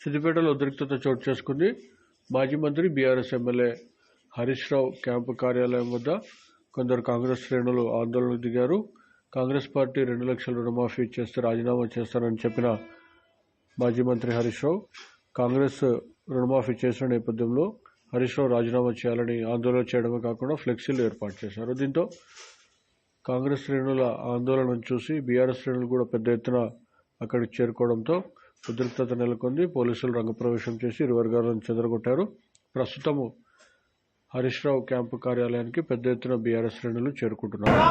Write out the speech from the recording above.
సిద్దిపేటలో ఉద్రిక్తత చోటు చేసుకుంది. మాజీ మంత్రి BRS MLA Harish Rao camp కార్యాలయం వద్ద కొందరు కాంగ్రెస్ శ్రేణులు ఆందోళనకు దిగారు. కాంగ్రెస్ పార్టీ 2 లక్షల రుణమాఫీ చేస్తే రాజీనామా చేస్తానని చెప్పిన మాజీ మంత్రి హరీష్ రావు కాంగ్రెస్ రుణమాఫీ చేసిన నేపథ్యంలో హరీష్ రావు రాజీనామా చేయాలని ఆందోళన చేయడమే కాకుండా ఫ్లెక్సీలు ఏర్పాటు చేశారు. దీంతో కాంగ్రెస్ శ్రేణుల ఆందోళనను చూసి బీఆర్ఎస్ శ్రేణులు కూడా పెద్ద ఎత్తున అక్కడికి చేరుకోవడంతో ఉద్రిక్తత నెలకొంది. పోలీసులు రంగప్రవేశం చేసి ఇరు వర్గాలను చెదరగొట్టారు. ప్రస్తుతము హరీష్ రావు క్యాంపు కార్యాలయానికి పెద్ద ఎత్తున బీఆర్ఎస్ శ్రేణులు చేరుకుంటున్నారు.